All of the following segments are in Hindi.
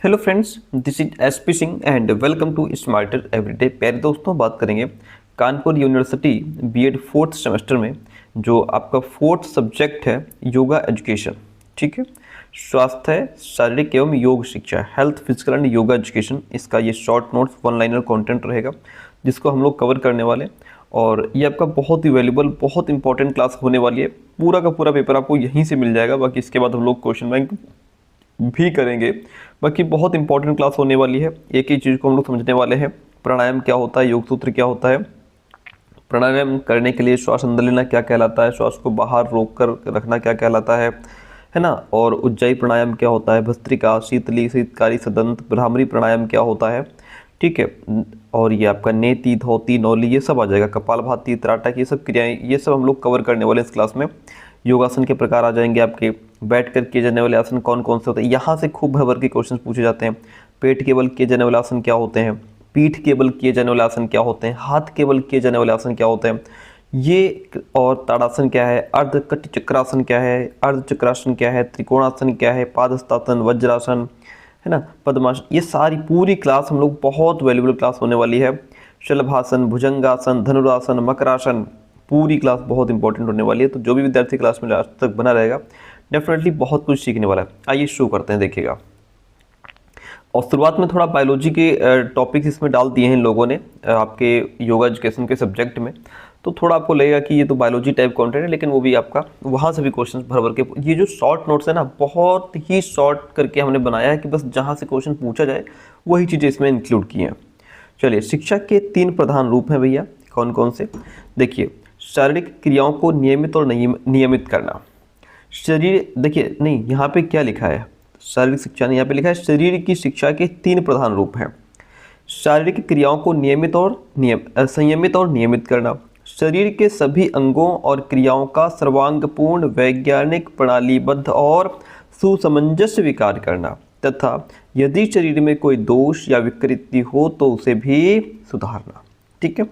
Hello friends, this is SP Singh and welcome to smarter everyday. प्यारे दोस्तों, बात करेंगे Kanpur university BEd fourth semester में जो आपका फोर्थ सब्जेक्ट है योगा एजुकेशन। ठीक है, स्वास्थ्य शारीरिक एवं योग शिक्षा, health physical and yoga education, इसका ये short notes one liner content रहेगा जिसको हम लोग कवर करने वाले हैं। और ये आपका बहुत ही वैल्यूबल, बहुत इंपॉर्टेंट क्लास होने वाली है। पूरा का पूरा पेपर आपको यहीं से मिल जाएगा। बाकी इसके बाद हम लोग क्वेश्चन बैंक भी करेंगे। बाकी बहुत इंपॉर्टेंट क्लास होने वाली है। एक ही चीज़ को हम लोग समझने वाले हैं, प्राणायाम क्या होता है, योग सूत्र क्या होता है, प्राणायाम करने के लिए श्वास अंदर लेना क्या कहलाता है, श्वास को बाहर रोक कर रखना क्या कहलाता है ना, और उज्जाई प्राणायाम क्या होता है, भस्त्रिका, शीतली, शीतकारी, सदंत, भ्रामरी प्राणायाम क्या होता है। ठीक है, और ये आपका नेति, धोती, नौली, ये सब आ जाएगा, कपालभाति, त्राटक, ये सब क्रियाएं, ये सब हम लोग कवर करने वाले इस क्लास में। योगासन के प्रकार आ जाएंगे आपके, बैठ कर किए जाने वाले आसन कौन कौन से होते हैं, यहाँ से खूब भर भर के क्वेश्चन पूछे जाते हैं। पेट केवल किए जाने वाले आसन क्या होते हैं, पीठ केवल किए जाने वाले आसन क्या होते हैं, हाथ केवल किए जाने वाले आसन क्या होते हैं, ये और ताड़ासन क्या है, अर्धकट चक्रासन क्या है, अर्ध चक्रासन क्या है, त्रिकोणासन क्या है, पादहस्तासन, वज्रासन, है ना, पद्मासन, ये सारी पूरी क्लास हम लोग, बहुत वैल्यूबल क्लास होने वाली है। शलभासन, भुजंगासन, धनुरासन, मकरासन, पूरी क्लास बहुत इंपॉर्टेंट होने वाली है। तो जो भी विद्यार्थी क्लास में लास्ट तक बना रहेगा डेफिनेटली बहुत कुछ सीखने वाला है। आइए शुरू करते हैं, देखिएगा। और शुरुआत में थोड़ा बायोलॉजी के टॉपिक्स इसमें डाल दिए हैं इन लोगों ने आपके योगा एजुकेशन के सब्जेक्ट में। तो थोड़ा आपको लगेगा कि ये तो बायोलॉजी टाइप कंटेंट है, लेकिन वो भी आपका वहाँ से भी क्वेश्चन भर भर के, ये जो शॉर्ट नोट्स है ना, बहुत ही शॉर्ट करके हमने बनाया है कि बस जहाँ से क्वेश्चन पूछा जाए वही चीज़ें इसमें इंक्लूड की हैं। चलिए, शिक्षा के 3 प्रधान रूप हैं भैया, कौन कौन से, देखिए। शारीरिक क्रियाओं को नियमित और नियमित करना। शरीर, देखिए नहीं, यहाँ पे क्या लिखा है, शारीरिक शिक्षा नहीं, यहाँ पे लिखा है शरीर की शिक्षा के 3 प्रधान रूप हैं। शारीरिक क्रियाओं को संयमित और नियमित करना, शरीर के सभी अंगों और क्रियाओं का सर्वांगपूर्ण, वैज्ञानिक, प्रणालीबद्ध और सुसमंजस्य विकार करना, तथा यदि शरीर में कोई दोष या विकृति हो तो उसे भी सुधारना। ठीक है,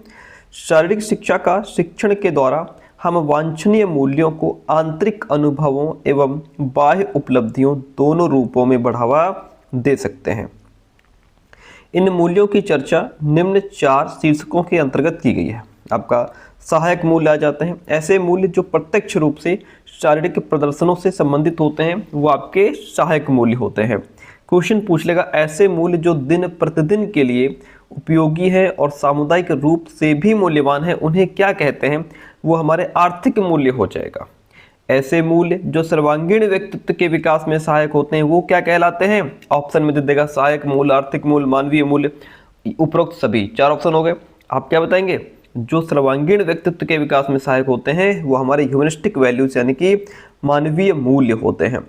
शारीरिक शिक्षा का शिक्षण के द्वारा हम वांछनीय मूल्यों को आंतरिक अनुभवों एवं बाह्य उपलब्धियों दोनों रूपों में बढ़ावा दे सकते हैं। इन मूल्यों की चर्चा निम्न 4 शीर्षकों के अंतर्गत की गई है। आपका सहायक मूल्य आ जाते हैं, ऐसे मूल्य जो प्रत्यक्ष रूप से शारीरिक प्रदर्शनों से संबंधित होते हैं, वो आपके सहायक मूल्य होते हैं। क्वेश्चन पूछ लेगा, ऐसे मूल्य जो दिन प्रतिदिन के लिए उपयोगी है और सामुदायिक रूप से भी मूल्यवान है, उन्हें क्या कहते हैं, वो हमारे आर्थिक मूल्य हो जाएगा। ऐसे मूल्य जो सर्वांगीण व्यक्तित्व के विकास में सहायक होते हैं, वो क्या कहलाते हैं, ऑप्शन में दे देगा, सहायक मूल्य, आर्थिक मूल्य, मानवीय मूल्य, उपरोक्त सभी 4 ऑप्शन हो गए। आप क्या बताएंगे, जो सर्वांगीण व्यक्तित्व के विकास में सहायक होते हैं वो हमारे ह्यूमनिस्टिक वैल्यूज यानी कि मानवीय मूल्य होते हैं।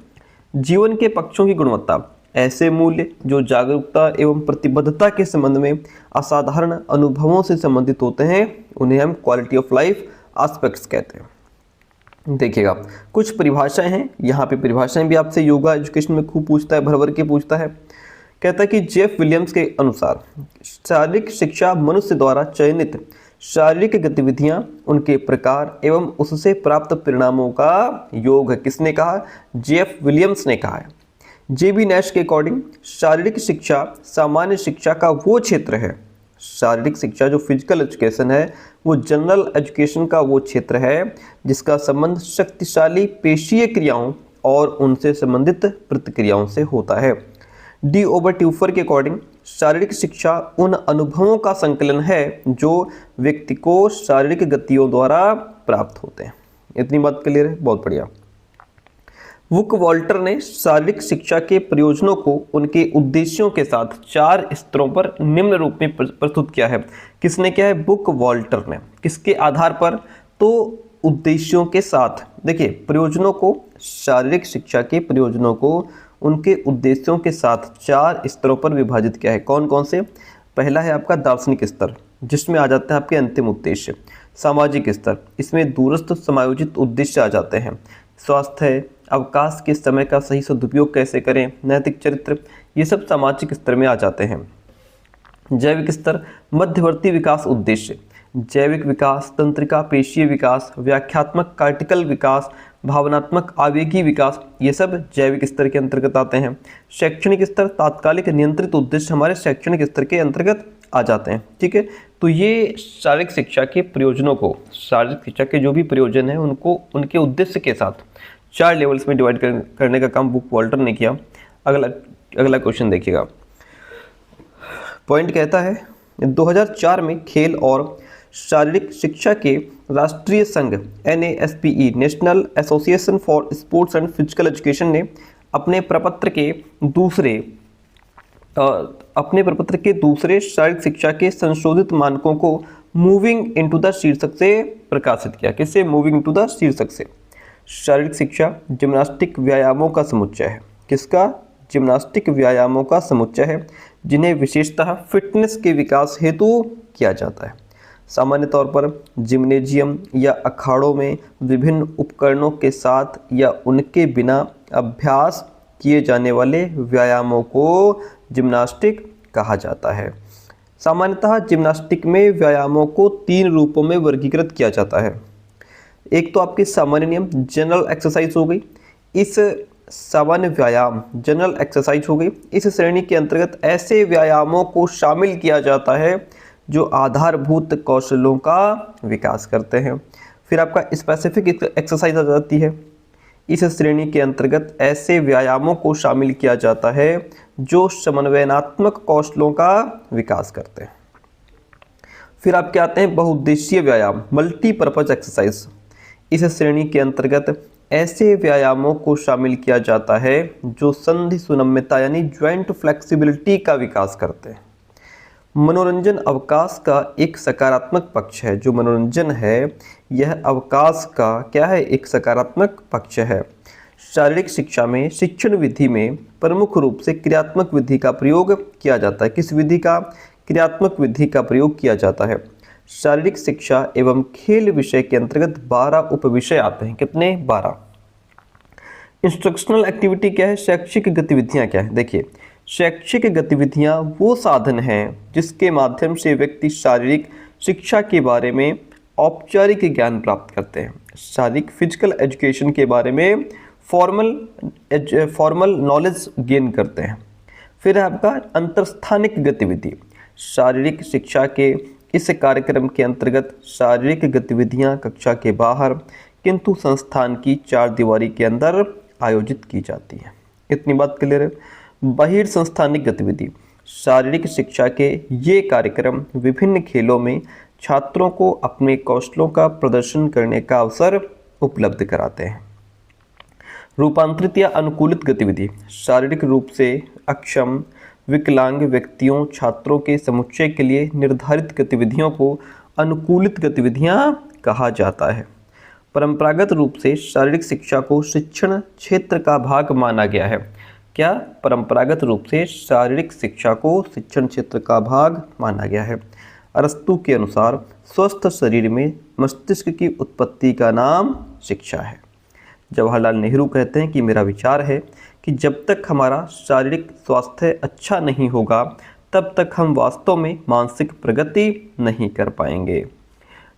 जीवन के पक्षों की गुणवत्ता, ऐसे मूल्य जो जागरूकता एवं प्रतिबद्धता के संबंध में असाधारण अनुभवों से संबंधित होते हैं, उन्हें हम क्वालिटी ऑफ लाइफ एस्पेक्ट्स कहते हैं। देखिएगा, कुछ परिभाषाएं हैं, यहाँ पे परिभाषाएं भी आपसे योगा एजुकेशन में खूब पूछता है, भर भर के पूछता है। कहता है कि जेफ विलियम्स के अनुसार शारीरिक शिक्षा मनुष्य द्वारा चयनित शारीरिक गतिविधियां, उनके प्रकार एवं उससे प्राप्त परिणामों का योग है। किसने कहा, जेफ विलियम्स ने कहा है। जेबी नैश के अकॉर्डिंग शारीरिक शिक्षा सामान्य शिक्षा का वो क्षेत्र है, शारीरिक शिक्षा जो फिजिकल एजुकेशन है वो जनरल एजुकेशन का वो क्षेत्र है जिसका संबंध शक्तिशाली पेशीय क्रियाओं और उनसे संबंधित प्रतिक्रियाओं से होता है। डी ओबरट्यूफर के अकॉर्डिंग शारीरिक शिक्षा उन अनुभवों का संकलन है जो व्यक्ति को शारीरिक गतियों द्वारा प्राप्त होते हैं। इतनी बात क्लियर है, बहुत बढ़िया। वुक वॉल्टर ने शारीरिक शिक्षा के प्रयोजनों को उनके उद्देश्यों के साथ 4 स्तरों पर निम्न रूप में प्रस्तुत किया है। किसने किया है, बुक वॉल्टर ने। किसके आधार पर, तो उद्देश्यों के साथ। देखिए, प्रयोजनों को, शारीरिक शिक्षा के प्रयोजनों को उनके उद्देश्यों के साथ 4 स्तरों पर विभाजित किया है। कौन कौन से, पहला है आपका दार्शनिक स्तर, जिसमें आ जाते हैं आपके अंतिम उद्देश्य। सामाजिक स्तर, इसमें दूरस्थ समायोजित उद्देश्य आ जाते हैं। स्वास्थ्य, अवकाश के समय का सही सदुपयोग कैसे करें, नैतिक चरित्र, ये सब सामाजिक स्तर में आ जाते हैं। जैविक स्तर, मध्यवर्ती विकास उद्देश्य, जैविक विकास, तंत्रिका पेशीय विकास, व्याख्यात्मक कार्टिकल विकास, भावनात्मक आवेगी विकास, ये सब जैविक स्तर के अंतर्गत आते हैं। शैक्षणिक स्तर, तात्कालिक नियंत्रित उद्देश्य हमारे शैक्षणिक स्तर के अंतर्गत आ जाते हैं। ठीक है, तो ये शारीरिक शिक्षा के प्रयोजनों को, शारीरिक शिक्षा के जो भी प्रयोजन है उनको उनके उद्देश्य के साथ 4 लेवल्स में डिवाइड करने का काम बुक वॉल्टर ने किया। अगला क्वेश्चन देखिएगा। पॉइंट कहता है 2004 में खेल और शारीरिक शिक्षा के राष्ट्रीय संघ NASPE national association for sports and physical education ने अपने प्रपत्र के दूसरे शारीरिक शिक्षा के संशोधित मानकों को मूविंग इनटू द शीर्षक से प्रकाशित किया। किससे? मूविंग इनटू द शीर्षक से। शारीरिक शिक्षा जिम्नास्टिक व्यायामों का समुच्चय है। किसका? जिम्नास्टिक व्यायामों का समुच्चय है, जिन्हें विशेषतः फिटनेस के विकास हेतु किया जाता है। सामान्य तौर पर जिम्नेजियम या अखाड़ों में विभिन्न उपकरणों के साथ या उनके बिना अभ्यास किए जाने वाले व्यायामों को जिम्नास्टिक कहा जाता है। सामान्यतः जिम्नास्टिक में व्यायामों को 3 रूपों में वर्गीकृत किया जाता है। एक तो आपकी सामान्य नियम जनरल एक्सरसाइज हो गई। इस सामान्य व्यायाम जनरल एक्सरसाइज हो गई। इस श्रेणी के अंतर्गत ऐसे व्यायामों को शामिल किया जाता है जो आधारभूत कौशलों का विकास करते हैं। फिर आपका स्पेसिफिक एक्सरसाइज आ जाती है। इस श्रेणी के अंतर्गत ऐसे व्यायामों को शामिल किया जाता है जो समन्वयनात्मक कौशलों का विकास करते हैं। फिर आपके आते हैं बहुउद्देशीय व्यायाम, मल्टीपर्पज एक्सरसाइज। इस श्रेणी के अंतर्गत ऐसे व्यायामों को शामिल किया जाता है जो संधि सुनम्यता यानी ज्वाइंट फ्लेक्सिबिलिटी का विकास करते हैं। मनोरंजन अवकाश का एक सकारात्मक पक्ष है। जो मनोरंजन है यह अवकाश का क्या है? एक सकारात्मक पक्ष है। शारीरिक शिक्षा में शिक्षण विधि में प्रमुख रूप से क्रियात्मक विधि का प्रयोग किया जाता है। किस विधि का? क्रियात्मक विधि का प्रयोग किया जाता है। शारीरिक शिक्षा एवं खेल विषय के अंतर्गत 12 उपविषय आते हैं। कितने? 12। इंस्ट्रक्शनल एक्टिविटी क्या है? शैक्षिक गतिविधियां क्या है? देखिए, शैक्षिक गतिविधियां वो साधन हैं जिसके माध्यम से व्यक्ति शारीरिक शिक्षा के बारे में औपचारिक ज्ञान प्राप्त करते हैं। शारीरिक फिजिकल एजुकेशन के बारे में फॉर्मल नॉलेज गेन करते हैं। फिर है आपका अंतरस्थानिक गतिविधि। शारीरिक शिक्षा के इस कार्यक्रम के अंतर्गत शारीरिक गतिविधियां कक्षा के बाहर किंतु संस्थान की 4 दीवारी के अंदर आयोजित की जाती है। इतनी बात क्लियर है। बहिर्संस्थानिक गतिविधि। शारीरिक शिक्षा के ये कार्यक्रम विभिन्न खेलों में छात्रों को अपने कौशलों का प्रदर्शन करने का अवसर उपलब्ध कराते हैं। रूपांतरित या अनुकूलित गतिविधि। शारीरिक रूप से अक्षम विकलांग व्यक्तियों छात्रों के समुच्चय के लिए निर्धारित गतिविधियों को अनुकूलित गतिविधियां कहा जाता है। परंपरागत रूप से शारीरिक शिक्षा को शिक्षण क्षेत्र का भाग माना गया है। क्या? परंपरागत रूप से शारीरिक शिक्षा को शिक्षण क्षेत्र का भाग माना गया है। अरस्तु के अनुसार स्वस्थ शरीर में मस्तिष्क की उत्पत्ति का नाम शिक्षा है। जवाहरलाल नेहरू कहते हैं कि मेरा विचार है कि जब तक हमारा शारीरिक स्वास्थ्य अच्छा नहीं होगा तब तक हम वास्तव में मानसिक प्रगति नहीं कर पाएंगे।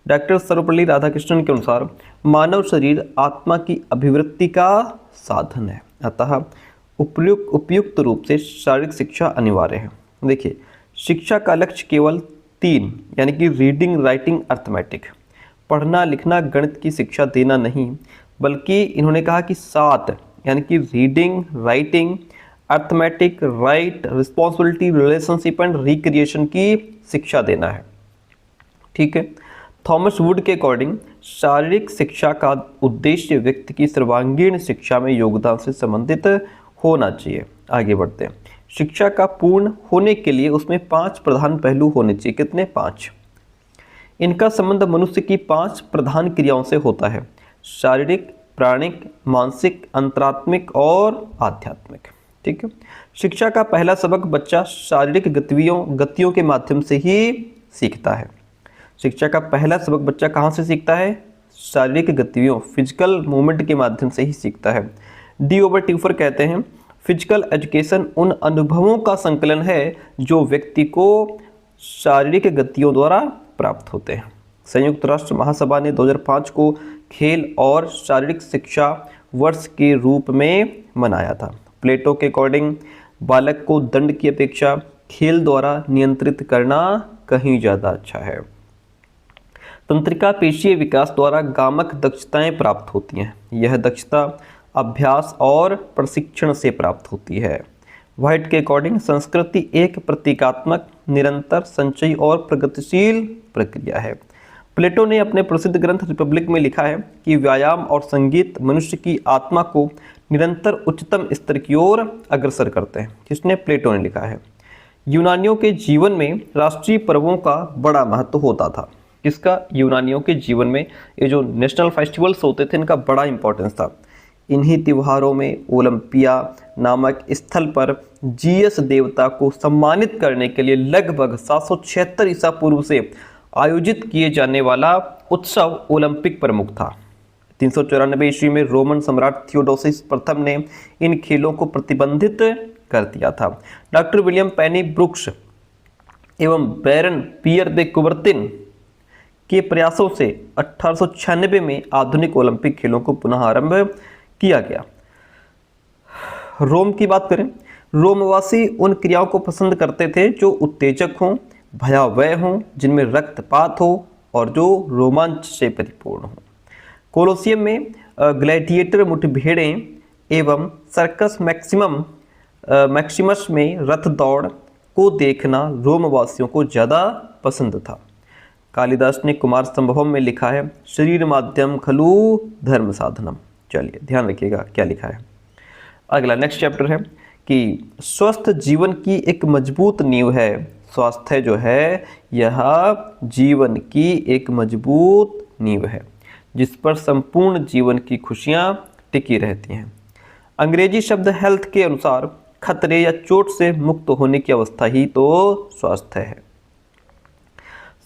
डॉक्टर सर्वपल्ली राधाकृष्णन के अनुसार मानव शरीर आत्मा की अभिवृत्ति का साधन है, अतः उपयुक्त रूप से शारीरिक शिक्षा अनिवार्य है। देखिए, शिक्षा का लक्ष्य केवल 3 यानी कि रीडिंग, राइटिंग, अर्थमेटिक, पढ़ना लिखना गणित की शिक्षा देना नहीं, बल्कि इन्होंने कहा कि 7 यानी कि reading, writing, arithmetic, right, responsibility, relationship and recreation की शिक्षा देना है। ठीक है। थॉमस वुड के अकॉर्डिंग शारीरिक शिक्षा का उद्देश्य व्यक्ति की सर्वांगीण शिक्षा में योगदान से संबंधित होना चाहिए। आगे बढ़ते हैं। शिक्षा का पूर्ण होने के लिए उसमें 5 प्रधान पहलू होने चाहिए। कितने? 5। इनका संबंध मनुष्य की 5 प्रधान क्रियाओं से होता है: शारीरिक, प्राणिक, मानसिक, अंतरात्मिक और आध्यात्मिक। ठीक है। शिक्षा का पहला सबक बच्चा शारीरिक गतियों के माध्यम से ही सीखता है। शिक्षा का पहला सबक बच्चा कहाँ से सीखता है? शारीरिक गतिविधियों, फिजिकल मूवमेंट के माध्यम से ही सीखता है। डी.ओवर.ट्यूफर कहते हैं, फिजिकल एजुकेशन उन अनुभवों का संकलन है जो व्यक्ति को शारीरिक गतियों द्वारा प्राप्त होते हैं। संयुक्त राष्ट्र महासभा ने 2005 को खेल और शारीरिक शिक्षा वर्ष के रूप में मनाया था। प्लेटो के अकॉर्डिंग बालक को दंड की अपेक्षा खेल द्वारा नियंत्रित करना कहीं ज़्यादा अच्छा है। तंत्रिका पेशीय विकास द्वारा गामक दक्षताएं प्राप्त होती हैं। यह दक्षता अभ्यास और प्रशिक्षण से प्राप्त होती है। व्हाइट के अकॉर्डिंग संस्कृति एक प्रतीकात्मक, निरंतर, संचयी और प्रगतिशील प्रक्रिया है। प्लेटो ने अपने प्रसिद्ध ग्रंथ रिपब्लिक में लिखा है कि व्यायाम और संगीत मनुष्य की आत्मा को निरंतर उच्चतम स्तर की ओर अग्रसर करते हैं। जिसने प्लेटो ने लिखा है। यूनानियों के जीवन में राष्ट्रीय पर्वों का बड़ा महत्व होता था। किसका? यूनानियों के जीवन में ये जो नेशनल फेस्टिवल्स होते थे इनका बड़ा इंपॉर्टेंस था। इन्हीं त्योहारों में ओलंपिया नामक स्थल पर जीएस देवता को सम्मानित करने के लिए लगभग 776 ईसा पूर्व से आयोजित किए जाने वाला उत्सव ओलंपिक प्रमुख था। 394 ईस्वी में रोमन सम्राट थियोडोसिस प्रथम ने इन खेलों को प्रतिबंधित कर दिया था। डॉक्टर विलियम पेनी ब्रुक्स एवं बैरन पियर दे कुबर्तिन के प्रयासों से 1896 में आधुनिक ओलंपिक खेलों को पुनः आरंभ किया गया। रोम की बात करें, रोमवासी उन क्रियाओं को पसंद करते थे जो उत्तेजक हों, भयावह हों, जिनमें रक्तपात हो और जो रोमांच से परिपूर्ण हो। कोलोसियम में ग्लैडिएटर मुठभेड़ें एवं सर्कस मैक्सिमस में रथ दौड़ को देखना रोमवासियों को ज़्यादा पसंद था। कालिदास ने कुमार संभवम में लिखा है, शरीर माध्यम खलु धर्म साधनम। चलिए ध्यान रखिएगा क्या लिखा है। अगला नेक्स्ट चैप्टर है कि स्वस्थ जीवन की एक मजबूत नींव है। स्वास्थ्य जो है यह जीवन की एक मजबूत नींव है जिस पर संपूर्ण जीवन की खुशियां टिकी रहती हैं। अंग्रेजी शब्द हेल्थ के अनुसार खतरे या चोट से मुक्त होने की अवस्था ही तो स्वास्थ्य है।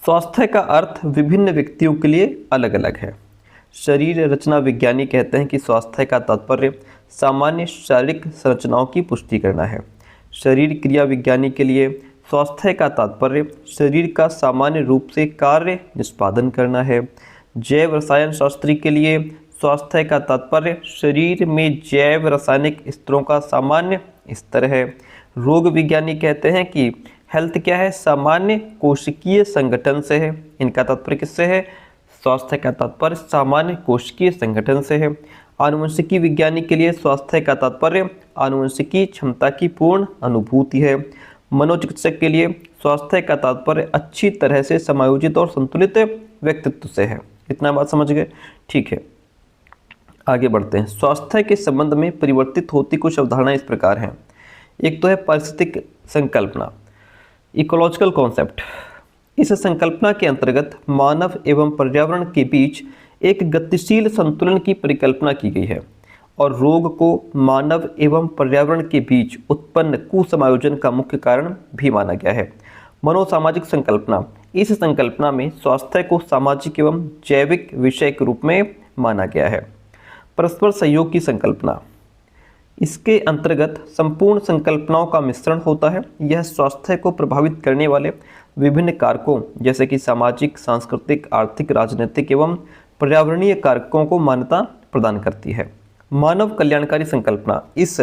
स्वास्थ्य का अर्थ विभिन्न व्यक्तियों के लिए अलग अलग है। शरीर रचना विज्ञानी कहते हैं कि स्वास्थ्य का तात्पर्य सामान्य शारीरिक संरचनाओं की पुष्टि करना है। शरीर क्रिया विज्ञानी के लिए स्वास्थ्य का तात्पर्य शरीर का सामान्य रूप से कार्य निष्पादन करना है। जैव रसायन शास्त्री के लिए स्वास्थ्य का तात्पर्य शरीर में जैव रासायनिक स्तरों का सामान्य स्तर है। रोग विज्ञानी कहते हैं कि हेल्थ क्या है? सामान्य कोशिकीय संगठन से है। इनका तात्पर्य किससे है? स्वास्थ्य का तात्पर्य सामान्य कोशिकीय संगठन से है। आनुवंशिकी विज्ञानी के लिए स्वास्थ्य का तात्पर्य आनुवंशिकी क्षमता की पूर्ण अनुभूति है। मनोचिकित्सक के लिए स्वास्थ्य का तात्पर्य अच्छी तरह से समायोजित और संतुलित व्यक्तित्व से है। इतना बात समझ गए? ठीक है, आगे बढ़ते हैं। स्वास्थ्य के संबंध में परिवर्तित होती कुछ अवधारणाएं इस प्रकार हैं। एक तो है पारिस्थितिक संकल्पना, इकोलॉजिकल कॉन्सेप्ट। इस संकल्पना के अंतर्गत मानव एवं पर्यावरण के बीच एक गतिशील संतुलन की परिकल्पना की गई है और रोग को मानव एवं पर्यावरण के बीच उत्पन्न कुसमायोजन का मुख्य कारण भी माना गया है। मनोसामाजिक संकल्पना, इस संकल्पना में स्वास्थ्य को सामाजिक एवं जैविक विषय के रूप में माना गया है। परस्पर सहयोग की संकल्पना, इसके अंतर्गत संपूर्ण संकल्पनाओं का मिश्रण होता है। यह स्वास्थ्य को प्रभावित करने वाले विभिन्न कारकों जैसे कि सामाजिक, सांस्कृतिक, आर्थिक, राजनीतिक एवं पर्यावरणीय कारकों को मान्यता प्रदान करती है। मानव कल्याणकारी संकल्पना, इस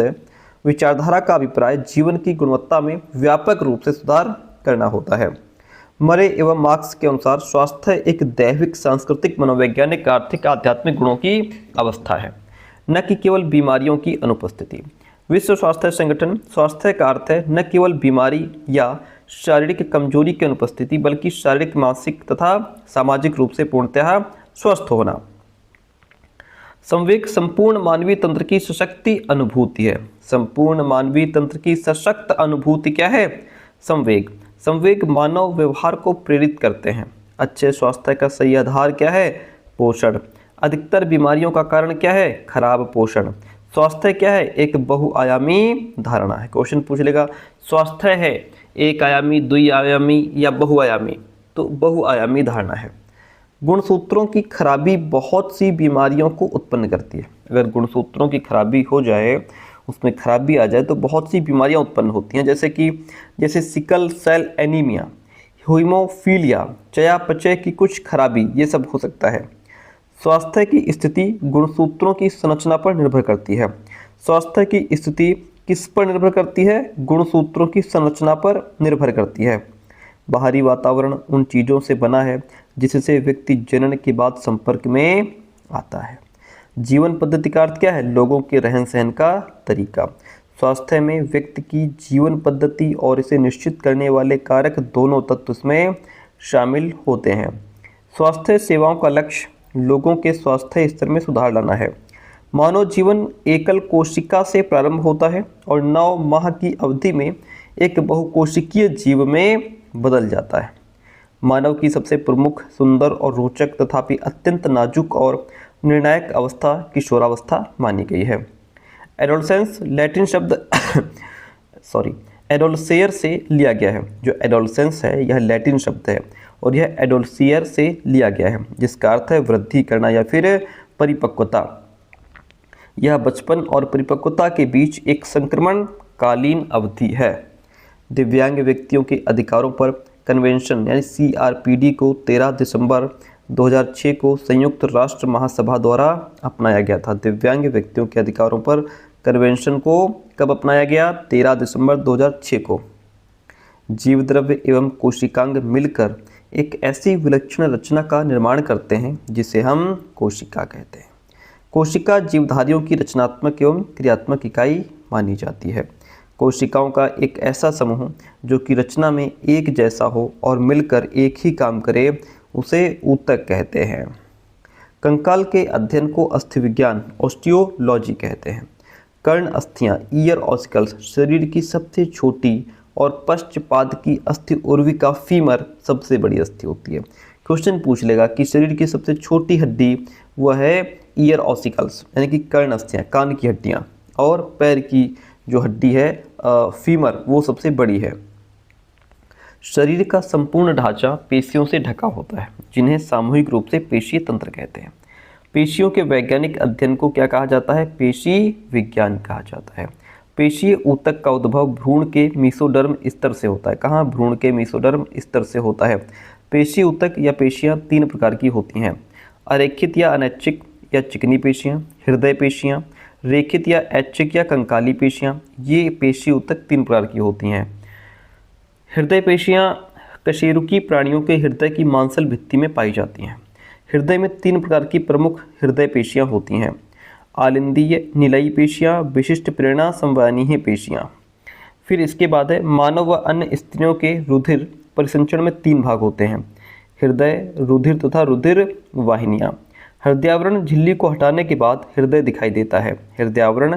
विचारधारा का अभिप्राय जीवन की गुणवत्ता में व्यापक रूप से सुधार करना होता है। मरे एवं मार्क्स के अनुसार स्वास्थ्य एक दैविक, सांस्कृतिक, मनोवैज्ञानिक, आर्थिक, आध्यात्मिक गुणों की अवस्था है, न कि केवल बीमारियों की अनुपस्थिति। विश्व स्वास्थ्य संगठन, स्वास्थ्य का अर्थ है न केवल बीमारी या शारीरिक कमजोरी की अनुपस्थिति बल्कि शारीरिक, मानसिक तथा सामाजिक रूप से पूर्णतः स्वस्थ होना। संवेग संपूर्ण मानवीय तंत्र की सशक्ति अनुभूति है। संपूर्ण मानवीय तंत्र की सशक्त अनुभूति क्या है? संवेग। संवेग मानव व्यवहार को प्रेरित करते हैं। अच्छे स्वास्थ्य का सही आधार क्या है? पोषण। अधिकतर बीमारियों का कारण क्या है? खराब पोषण। स्वास्थ्य क्या है? एक बहुआयामी धारणा है। क्वेश्चन पूछ लेगा स्वास्थ्य है एक आयामी, द्विआयामी या बहुआयामी? तो बहुआयामी धारणा है। गुणसूत्रों की खराबी बहुत सी बीमारियों को उत्पन्न करती है। अगर गुणसूत्रों की खराबी हो जाए, उसमें खराबी आ जाए तो बहुत सी बीमारियां उत्पन्न होती हैं, जैसे सिकल सेल एनीमिया, हीमोफीलिया, चयापचय की कुछ खराबी, ये सब हो सकता है। स्वास्थ्य की स्थिति गुणसूत्रों की संरचना पर निर्भर करती है। स्वास्थ्य की स्थिति किस पर निर्भर करती है? गुणसूत्रों की संरचना पर निर्भर करती है। बाहरी वातावरण उन चीज़ों से बना है जिससे व्यक्ति जनन के बाद संपर्क में आता है। जीवन पद्धति का अर्थ क्या है? लोगों के रहन सहन का तरीका। स्वास्थ्य में व्यक्ति की जीवन पद्धति और इसे निश्चित करने वाले कारक दोनों तत्व इसमें शामिल होते हैं। स्वास्थ्य सेवाओं का लक्ष्य लोगों के स्वास्थ्य स्तर में सुधार लाना है। मानव जीवन एकल कोशिका से प्रारंभ होता है और 9 माह की अवधि में एक बहुकोशिकीय जीव में बदल जाता है। मानव की सबसे प्रमुख, सुंदर और रोचक तथापि अत्यंत नाजुक और निर्णायक अवस्था किशोरावस्था मानी गई है। एडोलसेंस लैटिन शब्द एडोलसेयर से लिया गया है। जो एडोलसेंस है यह लैटिन शब्द है और यह एडोलसियर से लिया गया है, जिसका अर्थ है वृद्धि करना या फिर परिपक्वता। यह बचपन और परिपक्वता के बीच एक संक्रमणकालीन अवधि है। दिव्यांग व्यक्तियों के अधिकारों पर कन्वेंशन यानी CRPD को 13 दिसंबर 2006 को संयुक्त राष्ट्र महासभा द्वारा अपनाया गया था। दिव्यांग व्यक्तियों के अधिकारों पर कन्वेंशन को कब अपनाया गया? 13 दिसंबर 2006 को। जीवद्रव्य एवं कोशिकांग मिलकर एक ऐसी विलक्षण रचना का निर्माण करते हैं जिसे हम कोशिका कहते हैं। कोशिका जीवधारियों की रचनात्मक एवं क्रियात्मक इकाई मानी जाती है। कोशिकाओं का एक ऐसा समूह जो कि रचना में एक जैसा हो और मिलकर एक ही काम करे उसे ऊतक कहते हैं। कंकाल के अध्ययन को अस्थि विज्ञान ऑस्टियोलॉजी कहते हैं। कर्ण अस्थियां ईयर ऑसिकल्स शरीर की सबसे छोटी और पश्चपाद की अस्थि उर्विका फीमर सबसे बड़ी अस्थि होती है। क्वेश्चन पूछ लेगा कि शरीर की सबसे छोटी हड्डी वह है ईयर ऑसिकल्स यानी कि कर्ण अस्थियां, कान की हड्डियां, और पैर की जो हड्डी है फीमर वो सबसे बड़ी है। शरीर का संपूर्ण ढांचा पेशियों से ढका होता है जिन्हें सामूहिक रूप से पेशीय तंत्र कहते हैं। पेशियों के वैज्ञानिक अध्ययन को क्या कहा जाता है? पेशी विज्ञान कहा जाता है। पेशीय ऊतक का उद्भव भ्रूण के मेसोडर्म स्तर से होता है। कहाँ? भ्रूण के मेसोडर्म स्तर से होता है। पेशी ऊतक या पेशियां 3 प्रकार की होती हैं। अरेखित या अनैच्छिक या चिकनी पेशियां, हृदय पेशियां, रेखित या ऐच्छिक या कंकाली पेशियां। ये पेशी ऊतक 3 प्रकार की होती हैं। हृदय पेशियां कशेरुकी प्राणियों के हृदय की मांसल भित्ति में पाई जाती हैं। हृदय में 3 प्रकार की प्रमुख हृदय पेशियां होती हैं। आलिंदीय निलयी पेशियां, विशिष्ट प्रेरणा संवहनीय पेशियां। फिर इसके बाद है मानव व अन्य स्त्रियों के रुधिर परिसंचरण में 3 भाग होते हैं। हृदय, रुधिर तथा रुधिर वाहिनियां। हृदयावरण झिल्ली को हटाने के बाद हृदय दिखाई देता है। हृदयावरण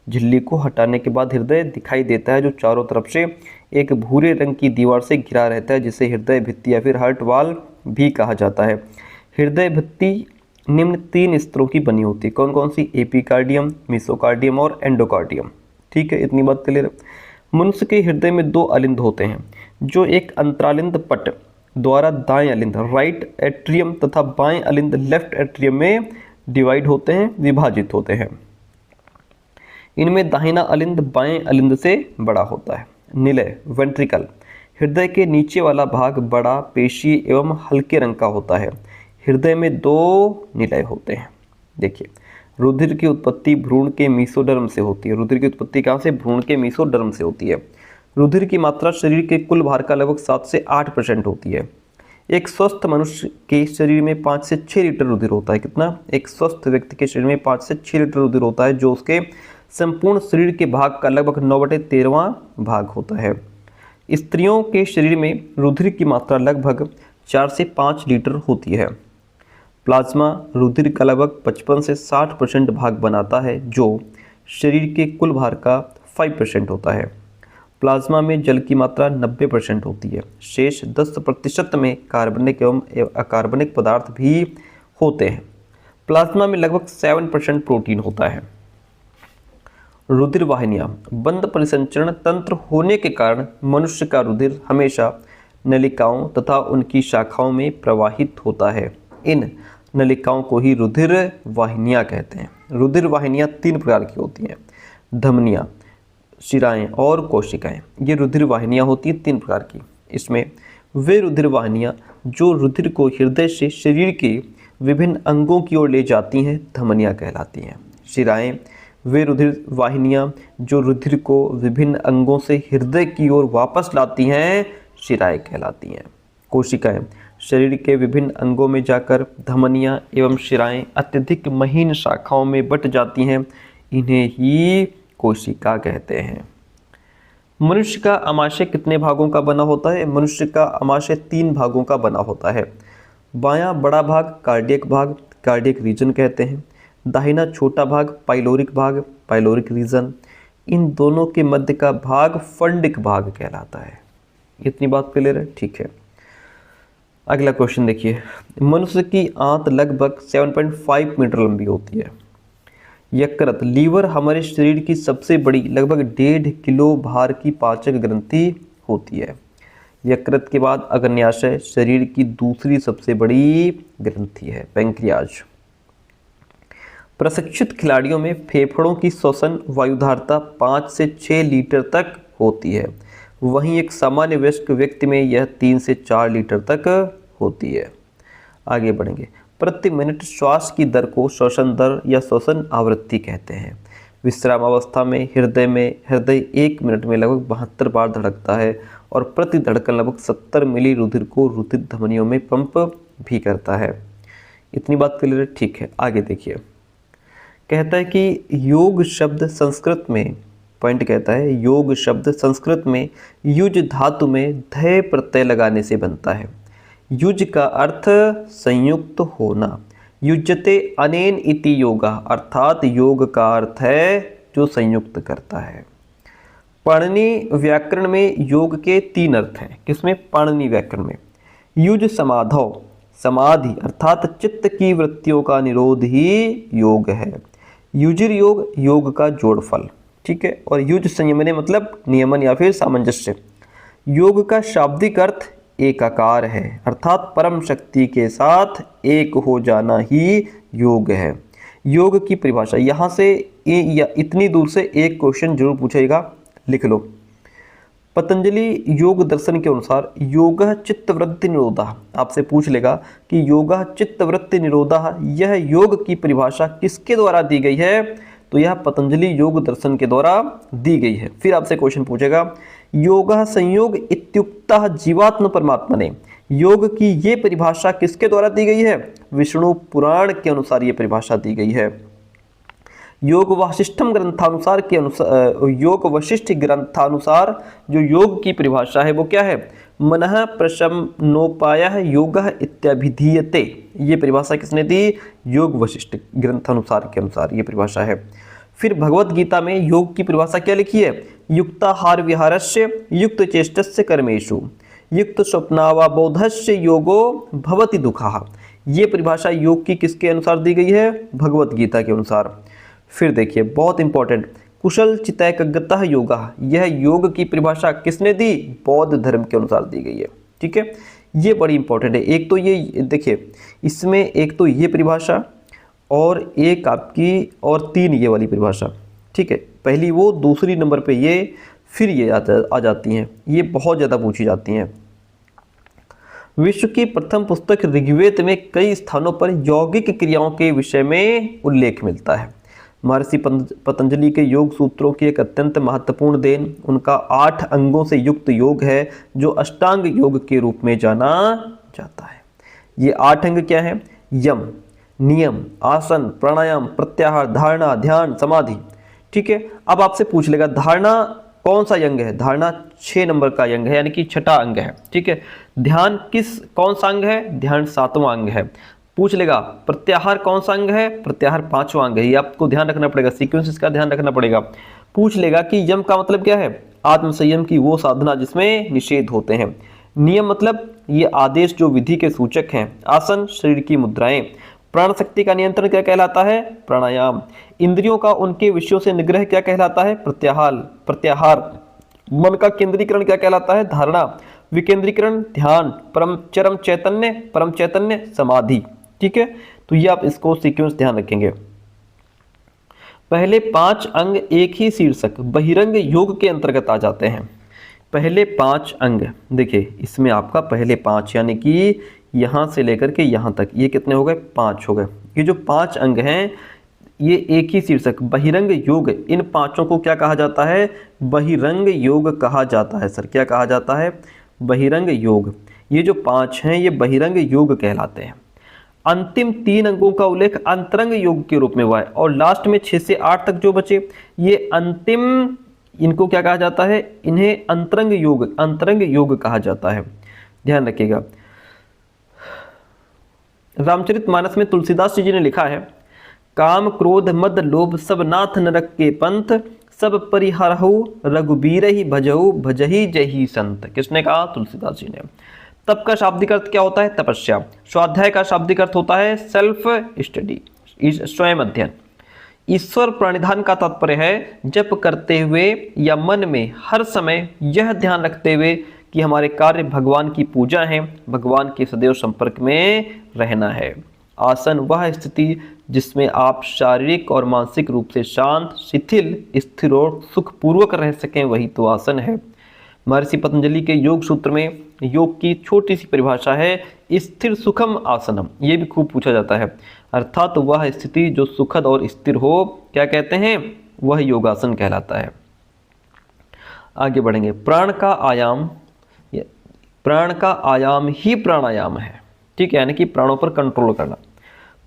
झिल्ली को हटाने के बाद हृदय दिखाई देता है जो चारों तरफ से एक भूरे रंग की दीवार से घिरा रहता है जिसे हृदय भित्ति या फिर हार्ट वाल भी कहा जाता है। हृदय भित्ति निम्न 3 स्तरों की बनी होती है। कौन कौन सी? एपिकार्डियम, मेसोकार्डियम और एंडोकार्डियम। ठीक है, इतनी बात क्लियर है। मनुष्य के हृदय में 2 अलिंद होते हैं जो एक अंतरालिंद पट द्वारा दाएं अलिंद राइट एट्रियम तथा बाएं अलिंद लेफ्ट एट्रियम में डिवाइड होते हैं, विभाजित होते हैं। इनमें दाहिना अलिंद बाएं अलिंद से बड़ा होता है। निलय वेंट्रिकल हृदय के नीचे वाला भाग बड़ा, पेशीय एवं हल्के रंग का होता है। हृदय में 2 निलय होते हैं। देखिए, रुधिर की उत्पत्ति भ्रूण के मेसोडर्म से होती है। रुधिर की उत्पत्ति कहाँ से? भ्रूण के मेसोडर्म से होती है। रुधिर की मात्रा शरीर के कुल भार का लगभग 7 से 8% होती है। एक स्वस्थ मनुष्य के शरीर में 5 से 6 लीटर रुधिर होता है। कितना? एक स्वस्थ व्यक्ति के शरीर में 5 से 6 लीटर रुधिर होता है जो उसके संपूर्ण शरीर के भाग का लगभग 9/13 भाग होता है। स्त्रियों के शरीर में रुधिर की मात्रा लगभग 4 से 5 लीटर होती है। प्लाज्मा रुधिर का लगभग 55 से 60% भाग बनाता है जो शरीर के कुल भार का 5% होता है। प्लाज्मा में जल की मात्रा 90% होती है। शेष 10% में कार्बनिक एवं अकार्बनिक पदार्थ भी होते हैं। प्लाज्मा में लगभग 7% प्रोटीन होता है। रुधिर वाहिनियाँ बंद परिसंचरण तंत्र होने के कारण मनुष्य का रुधिर हमेशा नलिकाओं तथा उनकी शाखाओं में प्रवाहित होता है। इन नलिकाओं को ही रुधिर वाहिनियाँ कहते हैं। रुधिर वाहिनियाँ 3 प्रकार की होती हैं। धमनियाँ, शिराएं और कोशिकाएं, ये रुधिर वाहिनियाँ होती हैं 3 प्रकार की। इसमें वे रुधिर वाहिनियाँ जो रुधिर को हृदय से शरीर के विभिन्न अंगों की ओर ले जाती हैं धमनियाँ कहलाती हैं। शिराएं वे रुधिर वाहिनियाँ जो रुधिर को विभिन्न अंगों से हृदय की ओर वापस लाती हैं शिराएं कहलाती हैं। कोशिकाएं शरीर के विभिन्न अंगों में जाकर धमनियाँ एवं शिराएं अत्यधिक महीन शाखाओं में बट जाती हैं, इन्हें ही कोशिका कहते हैं। मनुष्य का अमाशय कितने भागों का बना होता है? मनुष्य का अमाशय 3 भागों का बना होता है। बायां बड़ा भाग कार्डियक रीजन कहते हैं। दाहिना छोटा भाग पाइलोरिक रीजन। इन दोनों के मध्य का भाग फंडिक भाग कहलाता है। इतनी बात क्लियर है? ठीक है। अगला क्वेश्चन देखिए, मनुष्य की आंत लगभग 7.5 मीटर लंबी होती है। यकृत लीवर हमारे शरीर की सबसे बड़ी लगभग 1.5 किलो भार की पाचक ग्रंथि होती है। यकृत के बाद अग्न्याशय शरीर की दूसरी सबसे बड़ी ग्रंथि है, पैंक्रियाज। प्रशिक्षित खिलाड़ियों में फेफड़ों की श्वसन वायुधारता 5 से 6 लीटर तक होती है, वहीं एक सामान्य वयस्क व्यक्ति में यह 3 से 4 लीटर तक होती है। आगे बढ़ेंगे। प्रति मिनट श्वास की दर को श्वसन दर या श्वसन आवृत्ति कहते हैं। विश्राम अवस्था में हृदय 1 मिनट में लगभग 72 बार धड़कता है और प्रति धड़कन लगभग 70 मिली रुधिर को रुधिर धमनियों में पंप भी करता है। इतनी बात क्लियर है? ठीक है। आगे देखिए, कहता है कि योग शब्द संस्कृत में योग शब्द संस्कृत में युज धातु में धय प्रत्यय लगाने से बनता है। युज का अर्थ संयुक्त होना। युज्यते अनेन इति योगा, अर्थात योग का अर्थ है जो संयुक्त करता है। पाणिनि व्याकरण में योग के 3 अर्थ हैं। किसमें? पाणिनि व्याकरण में। युज समाधौ, समाधि अर्थात चित्त की वृत्तियों का निरोध ही योग है। युजिर योग, योग का जोड़फल। ठीक है। और युज संयमने मतलब नियमन या फिर सामंजस्य। योग का शाब्दिक अर्थ एकाकार है, अर्थात परम शक्ति के साथ एक हो जाना ही योग है। योग की परिभाषा, यहाँ से इतनी दूर से एक क्वेश्चन जरूर पूछेगा, लिख लो। पतंजलि योग दर्शन के अनुसार योगः चित्तवृत्ति निरोधः, आपसे पूछ लेगा कि योगः चित्तवृत्ति निरोधः, यह योग की परिभाषा किसके द्वारा दी गई है? तो यह पतंजलि योग दर्शन के द्वारा दी गई है। फिर आपसे क्वेश्चन पूछेगा, योगः संयोग इत्युक्तः जीवात्म परमात्मने, योग की ये परिभाषा किसके द्वारा दी गई है? विष्णु पुराण के अनुसार ये परिभाषा दी गई है। योग वशिष्ठम ग्रंथानुसार के अनुसार, योग वशिष्ठ ग्रंथानुसार जो योग की परिभाषा है वो क्या है? मनः प्रशमनोपायः योगः इत्यभिधीयते, ये परिभाषा किसने दी? योग वशिष्ठ ग्रंथानुसार के अनुसार ये परिभाषा है। फिर भगवत गीता में योग की परिभाषा क्या लिखी है? युक्ताहार विहारस्य युक्त चेष्टस्य कर्मेषु युक्त स्वप्नावबोधस्य योगो भवति दुःखः, ये परिभाषा योग की किसके अनुसार दी गई है? भगवत गीता के अनुसार। फिर देखिए बहुत इंपॉर्टेंट, कुशल चितैकगतः योगः, यह योग की परिभाषा किसने दी? बौद्ध धर्म के अनुसार दी गई है। ठीक है, ये बड़ी इंपॉर्टेंट है। एक तो ये देखिए, इसमें एक तो ये परिभाषा और एक आपकी और 3 ये वाली परिभाषा। ठीक है, पहली वो, दूसरी नंबर पे ये, फिर ये आ जाती हैं। ये बहुत ज़्यादा पूछी जाती हैं। विश्व की प्रथम पुस्तक ऋग्वेद में कई स्थानों पर यौगिक क्रियाओं के विषय में उल्लेख मिलता है। महर्षि पतंजलि के योग सूत्रों की एक अत्यंत महत्वपूर्ण देन उनका 8 अंगों से युक्त योग है, जो अष्टांग योग के रूप में जाना जाता है। ये 8 अंग क्या हैं? यम, नियम, आसन, प्राणायाम, प्रत्याहार, धारणा, ध्यान, समाधि। ठीक है, अब आपसे पूछ लेगा धारणा कौन सा अंग है? धारणा 6 नंबर का अंग है, यानी कि छठा अंग है। ठीक है, ध्यान कौन सा अंग है? ध्यान 7वां अंग है। पूछ लेगा प्रत्याहार कौन सा अंग है? प्रत्याहार 5वां अंग है। ये आपको ध्यान रखना पड़ेगा, सीक्वेंस इसका ध्यान रखना पड़ेगा। पूछ लेगा कि यम का मतलब क्या है? आत्म संयम की वो साधना जिसमें निषेध होते हैं। नियम मतलब ये आदेश जो विधि के सूचक हैं। आसन शरीर की मुद्राएं। प्राण शक्ति का नियंत्रण क्या कहलाता है? प्राणायाम। इंद्रियों का उनके विषयों से निग्रह क्या कहलाता है? प्रत्याहार। मन का केंद्रीकरण क्या कहलाता है? धारणा। विकेंद्रीकरण ध्यान। परम चैतन्य समाधि। ठीक है, तो ये आप इसको सीक्वेंस ध्यान रखेंगे। पहले 5 अंग एक ही शीर्षक बहिरंग योग के अंतर्गत आ जाते हैं। पहले 5 अंग, देखिए इसमें आपका पहले 5 यानी कि यहाँ से लेकर के यहाँ तक ये कितने हो गए? 5 हो गए। ये जो 5 अंग हैं ये एक ही शीर्षक बहिरंग योग, इन पांचों को क्या कहा जाता है? बहिरंग योग कहा जाता है। सर क्या कहा जाता है? बहिरंग योग। ये जो 5 हैं ये बहिरंग योग कहलाते हैं। अंतिम 3 अंगों का उल्लेख अंतरंग योग के रूप में हुआ है और लास्ट में 6 से 8 तक जो बचे ये अंतिम, इनको क्या कहा जाता है? इन्हें अंतरंग योग कहा जाता है। ध्यान रखिएगा। रामचरितमानस में तुलसीदास जी ने लिखा है, काम क्रोध मद लोभ सब नाथ नरक के पंथ, सब परिहरहु रघुबीर ही भजहु भजही जही संत। किसने कहा? तुलसीदास जी ने। तप का शाब्दिक अर्थ क्या होता है? तपस्या। स्वाध्याय का शाब्दिक अर्थ होता है सेल्फ स्टडी, स्वयं अध्ययन। ईश्वर प्रणिधान का तात्पर्य है जप करते हुए या मन में हर समय यह ध्यान रखते हुए कि हमारे कार्य भगवान की पूजा है, भगवान के सदैव संपर्क में रहना है। आसन वह स्थिति जिसमें आप शारीरिक और मानसिक रूप से शांत, शिथिल, स्थिर और सुखपूर्वक रह सकें, वही तो आसन है। महर्षि पतंजलि के योग सूत्र में योग की छोटी सी परिभाषा है स्थिर सुखम आसनम। ये भी खूब पूछा जाता है, अर्थात वह स्थिति जो सुखद और स्थिर हो, क्या कहते हैं? वह योगासन कहलाता है। आगे बढ़ेंगे। प्राण का आयाम ही प्राणायाम है, ठीक है, यानी कि प्राणों पर कंट्रोल करना।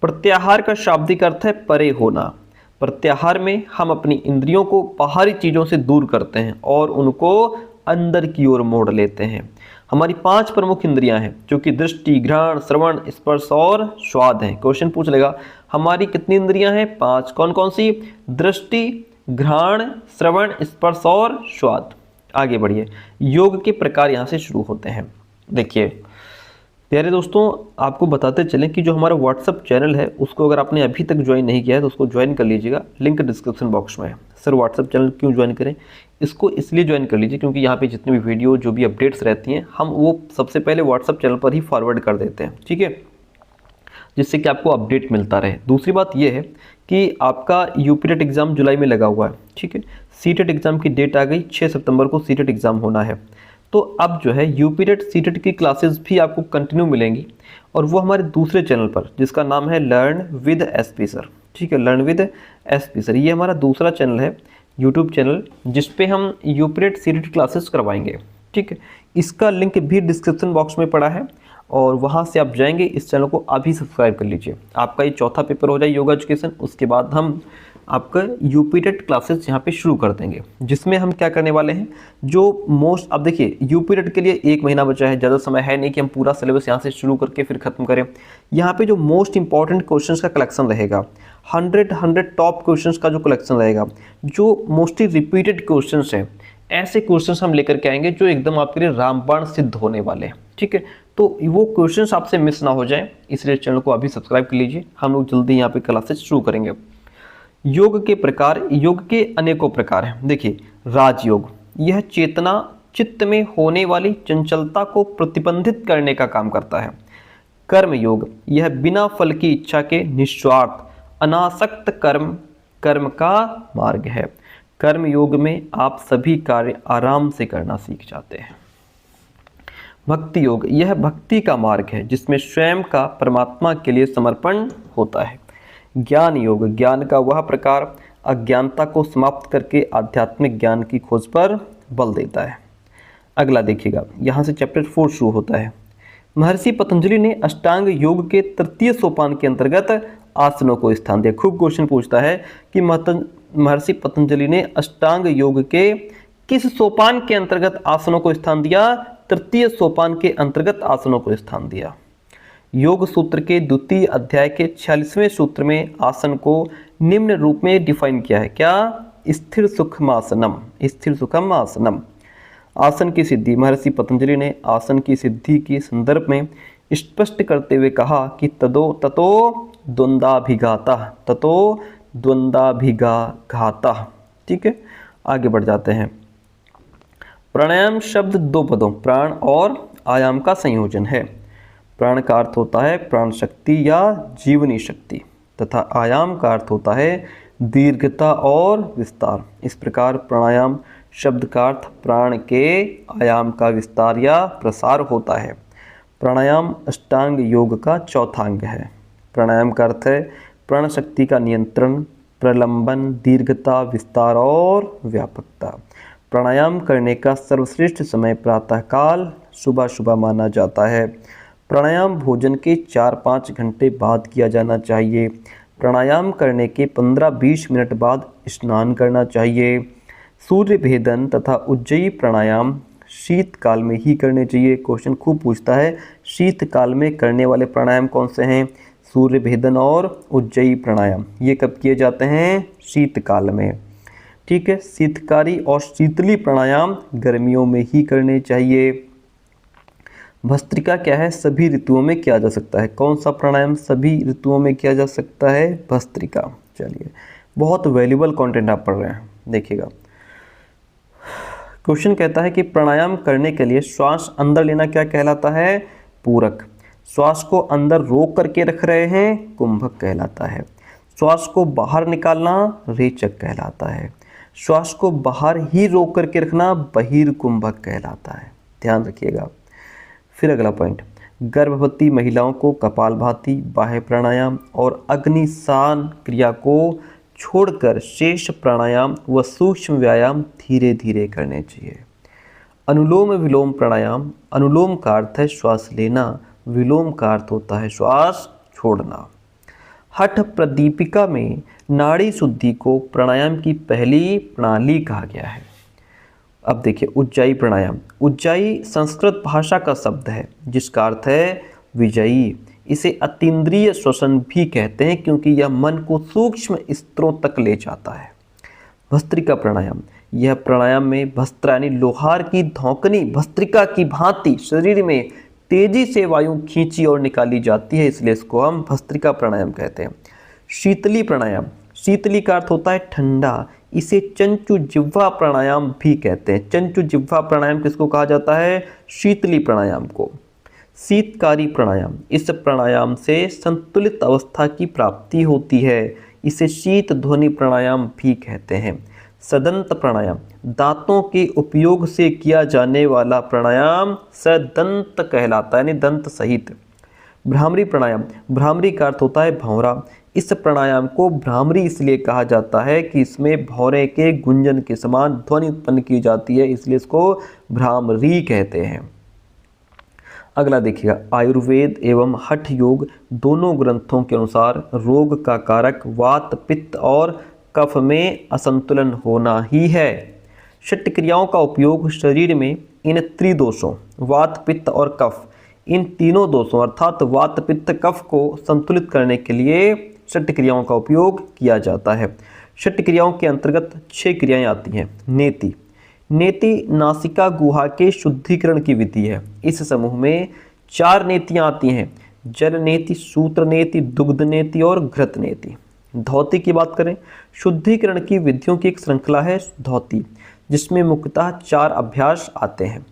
प्रत्याहार का शाब्दिक अर्थ है परे होना। प्रत्याहार में हम अपनी इंद्रियों को बाहरी चीज़ों से दूर करते हैं और उनको अंदर की ओर मोड़ लेते हैं। हमारी 5 प्रमुख इंद्रियां हैं जो कि दृष्टि, घ्राण, श्रवण, स्पर्श और स्वाद हैं। क्वेश्चन पूछ लेगा हमारी कितनी इंद्रियां हैं? 5। कौन कौन सी? दृष्टि, घ्राण, श्रवण, स्पर्श और स्वाद। आगे बढ़िए। योग के प्रकार यहाँ से शुरू होते हैं। देखिए प्यारे दोस्तों, आपको बताते चलें कि जो हमारा व्हाट्सअप चैनल है उसको अगर आपने अभी तक ज्वाइन नहीं किया है तो उसको ज्वाइन कर लीजिएगा, लिंक डिस्क्रिप्शन बॉक्स में है। सर व्हाट्सअप चैनल क्यों ज्वाइन करें? इसको इसलिए ज्वाइन कर लीजिए क्योंकि यहाँ पे जितनी भी वीडियो जो भी अपडेट्स रहती हैं हम वो सबसे पहले व्हाट्सअप चैनल पर ही फॉरवर्ड कर देते हैं, ठीक है, जिससे कि आपको अपडेट मिलता रहे। दूसरी बात यह है कि आपका यूपीटेट एग्ज़ाम जुलाई में लगा हुआ है, ठीक है। सीटेट एग्ज़ाम की डेट आ गई, 6 सितंबर को सीटेट एग्ज़ाम होना है। तो अब जो है यूपीटेट सीटेट की क्लासेस भी आपको कंटिन्यू मिलेंगी और वो हमारे दूसरे चैनल पर जिसका नाम है लर्न विद एसपी सर, ठीक है, लर्न विद एसपी सर। ये हमारा दूसरा चैनल है यूट्यूब चैनल जिस पे हम यूपीटेट सीटेट क्लासेस करवाएंगे, ठीक है। इसका लिंक भी डिस्क्रिप्शन बॉक्स में पड़ा है और वहाँ से आप जाएंगे, इस चैनल को अभी सब्सक्राइब कर लीजिए। आपका ये चौथा पेपर हो जाए योगा एजुकेशन, उसके बाद हम आपका यूपीटेट क्लासेस यहाँ पे शुरू कर देंगे, जिसमें हम क्या करने वाले हैं जो मोस्ट, अब देखिए यूपीटेट के लिए 1 महीना बचा है, ज़्यादा समय है नहीं कि हम पूरा सिलेबस यहाँ से शुरू करके फिर ख़त्म करें। यहाँ पे जो मोस्ट इंपॉर्टेंट क्वेश्चंस का कलेक्शन रहेगा, 100 टॉप क्वेश्चंस का जो कलेक्शन रहेगा, जो मोस्टली रिपीटेड क्वेश्चंस हैं, ऐसे क्वेश्चंस हम लेकर के आएंगे जो एकदम आपके लिए रामबाण सिद्ध होने वाले हैं, ठीक है। तो वो क्वेश्चंस आपसे मिस ना हो जाए, इसलिए चैनल को अभी सब्सक्राइब कर लीजिए। हम लोग जल्दी यहाँ पे क्लासेस शुरू करेंगे। योग के प्रकार, योग के अनेकों प्रकार हैं। देखिए राजयोग, यह चेतना चित्त में होने वाली चंचलता को प्रतिबंधित करने का काम करता है। कर्म योग, यह बिना फल की इच्छा के निस्वार्थ अनासक्त कर्म का मार्ग है। कर्म योग में आप सभी कार्य आराम से करना सीख जाते हैं। भक्ति योग, यह भक्ति का मार्ग है जिसमें स्वयं का परमात्मा के लिए समर्पण होता है। ज्ञान योग, ज्ञान का वह प्रकार अज्ञानता को समाप्त करके आध्यात्मिक ज्ञान की खोज पर बल देता है। अगला देखिएगा, यहाँ से चैप्टर 4 शुरू होता है। महर्षि पतंजलि ने अष्टांग योग के तृतीय सोपान के अंतर्गत आसनों को स्थान दिया। खूब क्वेश्चन पूछता है कि महर्षि पतंजलि ने अष्टांग योग के किस सोपान के अंतर्गत आसनों को स्थान दिया? तृतीय सोपान के अंतर्गत आसनों को स्थान दिया। योग सूत्र के द्वितीय अध्याय के 46वें सूत्र में आसन को निम्न रूप में डिफाइन किया है। क्या? स्थिर सुखमासनम, स्थिर सुखम आसनम। आसन की सिद्धि, महर्षि पतंजलि ने आसन की सिद्धि के संदर्भ में स्पष्ट करते हुए कहा कि ततो द्वंद्वाभिघाता, ठीक है। आगे बढ़ जाते हैं। प्राणायाम शब्द 2 पदों प्राण और आयाम का संयोजन है। प्राण का अर्थ होता है प्राण शक्ति या जीवनी शक्ति तथा आयाम का अर्थ होता है दीर्घता और विस्तार। इस प्रकार प्राणायाम शब्द का अर्थ प्राण के आयाम का विस्तार या प्रसार होता है। प्राणायाम अष्टांग योग का चौथा अंग है। प्राणायाम का अर्थ है प्राण शक्ति का नियंत्रण, प्रलंबन, दीर्घता, विस्तार और व्यापकता। प्राणायाम करने का सर्वश्रेष्ठ समय प्रातःकाल सुबह सुबह माना जाता है। प्राणायाम भोजन के 4-5 घंटे बाद किया जाना चाहिए। प्राणायाम करने के 15-20 मिनट बाद स्नान करना चाहिए। सूर्य भेदन तथा उज्जयी प्राणायाम शीतकाल में ही करने चाहिए। क्वेश्चन खूब पूछता है, शीतकाल में करने वाले प्राणायाम कौन से हैं? सूर्य भेदन और उज्जयी प्राणायाम, ये कब किए जाते हैं? शीतकाल में। ठीक है, शीतकारी और शीतली प्राणायाम गर्मियों में ही करने चाहिए। भस्त्रिका क्या है? सभी ऋतुओं में किया जा सकता है। कौन सा प्राणायाम सभी ऋतुओं में किया जा सकता है? भस्त्रिका। चलिए, बहुत वैल्यूबल कंटेंट आप पढ़ रहे हैं, देखिएगा। क्वेश्चन कहता है कि प्राणायाम करने के लिए श्वास अंदर लेना क्या कहलाता है? पूरक। श्वास को अंदर रोक करके रख रहे हैं, कुंभक कहलाता है। श्वास को बाहर निकालना रेचक कहलाता है। श्वास को बाहर ही रोक करके रखना बहिर्कुंभक कहलाता है। ध्यान रखिएगा। फिर अगला पॉइंट, गर्भवती महिलाओं को कपालभाति, बाह्य प्राणायाम और अग्निसान क्रिया को छोड़कर शेष प्राणायाम व सूक्ष्म व्यायाम धीरे धीरे करने चाहिए। अनुलोम विलोम प्राणायाम, अनुलोम का अर्थ है श्वास लेना, विलोम का अर्थ होता है श्वास छोड़ना। हठ प्रदीपिका में नाड़ी शुद्धि को प्राणायाम की पहली प्रणाली कहा गया है। अब देखिए, उज्जाई प्राणायाम। उज्जाई संस्कृत भाषा का शब्द है जिसका अर्थ है विजयी। इसे अतीन्द्रिय श्वसन भी कहते हैं क्योंकि यह मन को सूक्ष्म स्तरों तक ले जाता है। भस्त्रिका प्राणायाम, यह प्राणायाम में भस्त्रा यानी लोहार की धौंकनी भस्त्रिका की भांति शरीर में तेजी से वायु खींची और निकाली जाती है, इसलिए इसको हम भस्त्रिका प्राणायाम कहते हैं। शीतली प्राणायाम, शीतली का अर्थ होता है ठंडा, इसे चंचु जिह्वा प्राणायाम भी कहते हैं। चंचु जिह्वा प्राणायाम किसको कहा जाता है? शीतली प्राणायाम को। शीतकारी प्राणायाम, इस प्राणायाम से संतुलित अवस्था की प्राप्ति होती है, इसे शीत ध्वनि प्राणायाम भी कहते हैं। सदंत प्राणायाम, दांतों के उपयोग से किया जाने वाला प्राणायाम सदंत कहलाता है, यानी दंत सहित। भ्रामरी प्राणायाम, भ्रामरी का अर्थ होता है भंवरा। इस प्राणायाम को भ्रामरी इसलिए कहा जाता है कि इसमें भौरे के गुंजन के समान ध्वनि उत्पन्न की जाती है, इसलिए इसको भ्रामरी कहते हैं। अगला देखिएगा, आयुर्वेद एवं हठ योग दोनों ग्रंथों के अनुसार रोग का कारक वात, पित्त और कफ में असंतुलन होना ही है। षट क्रियाओं का उपयोग शरीर में इन त्रिदोषों वात, पित्त और कफ, इन तीनों दोषों अर्थात वात, पित्त, कफ को संतुलित करने के लिए षट क्रियाओं का उपयोग किया जाता है। षट क्रियाओं के अंतर्गत 6 क्रियाएं आती हैं। नेति, नेति नासिका गुहा के शुद्धिकरण की विधि है। इस समूह में 4 नेतियां आती हैं, जल नेति, सूत्र नेति, दुग्ध नेति और घृत नेति। धौति की बात करें, शुद्धिकरण की विधियों की एक श्रृंखला है धौति, जिसमें मुख्यतः 4 अभ्यास आते हैं।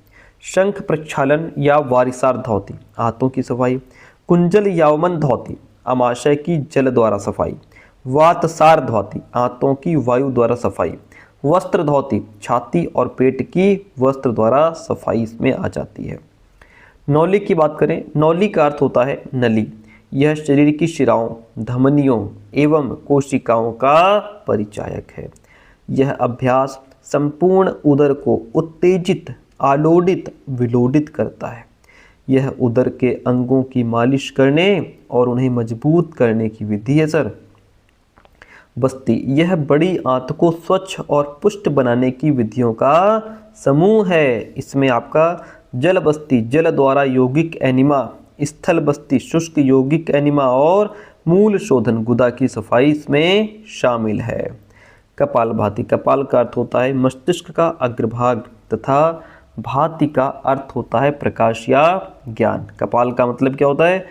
शंख प्रक्षालन या वारिसार धौति, हाथों की सफाई। कुंजल यावमन धौति, अमाशय की जल द्वारा सफाई। वातसार धौति, हाथों की वायु द्वारा सफाई। वस्त्र धौति, छाती और पेट की वस्त्र द्वारा सफाई इसमें आ जाती है। नौली की बात करें, नौली का अर्थ होता है नली। यह शरीर की शिराओं, धमनियों एवं कोशिकाओं का परिचायक है। यह अभ्यास संपूर्ण उदर को उत्तेजित, आलोडित, विलोडित करता है। यह उदर के अंगों की मालिश करने और उन्हें मजबूत करने की विधि है सर। बस्ती, यह बड़ी आंत को स्वच्छ और पुष्ट बनाने की विधियों का समूह है। इसमें आपका जल बस्ती, जल द्वारा यौगिक एनिमा, स्थल बस्ती, शुष्क यौगिक एनिमा और मूल शोधन, गुदा की सफाई इसमें शामिल है। कपालभाति, कपाल का अर्थ होता है मस्तिष्क का अग्रभाग तथा भाति का अर्थ होता है प्रकाश या ज्ञान। कपाल का मतलब क्या होता है?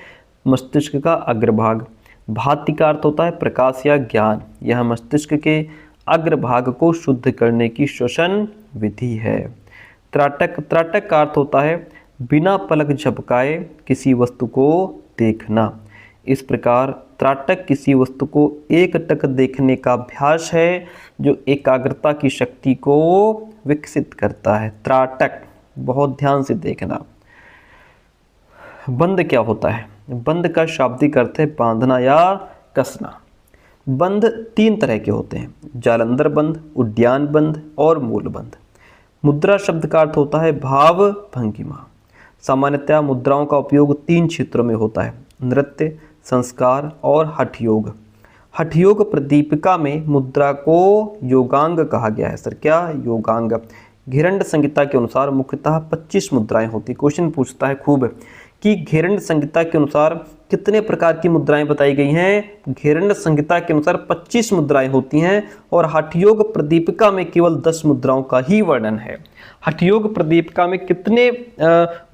मस्तिष्क का अग्रभाग। भाति का अर्थ होता है प्रकाश या ज्ञान। यह मस्तिष्क के अग्रभाग को शुद्ध करने की श्वसन विधि है। त्राटक, त्राटक का अर्थ होता है बिना पलक झपकाए किसी वस्तु को देखना। इस प्रकार त्राटक किसी वस्तु को एकटक देखने का अभ्यास है जो एकाग्रता की शक्ति को विकसित करता है। त्राटक, बहुत ध्यान से देखना। बंध क्या होता है? बंध का शाब्दिक अर्थ है बांधना या कसना। बंध 3 तरह के होते हैं, जालंधर बंध, उड्डयन बंध और मूल बंध। मुद्रा शब्द का अर्थ होता है भाव भंगिमा। सामान्यतः मुद्राओं का उपयोग 3 क्षेत्रों में होता है, नृत्य, संस्कार और हठ योग। हठ योग प्रदीपिका में मुद्रा को योगांग कहा गया है। सर क्या? योगांग। घेरंड संहिता के अनुसार मुख्यतः 25 मुद्राएं होती। क्वेश्चन पूछता है खूब कि घेरंड संहिता के अनुसार कितने प्रकार की मुद्राएं बताई गई हैं? घेरंड संहिता के अनुसार 25 मुद्राएं होती हैं और हठयोग प्रदीपिका में केवल 10 मुद्राओं का ही वर्णन है। हठयोग प्रदीपिका में कितने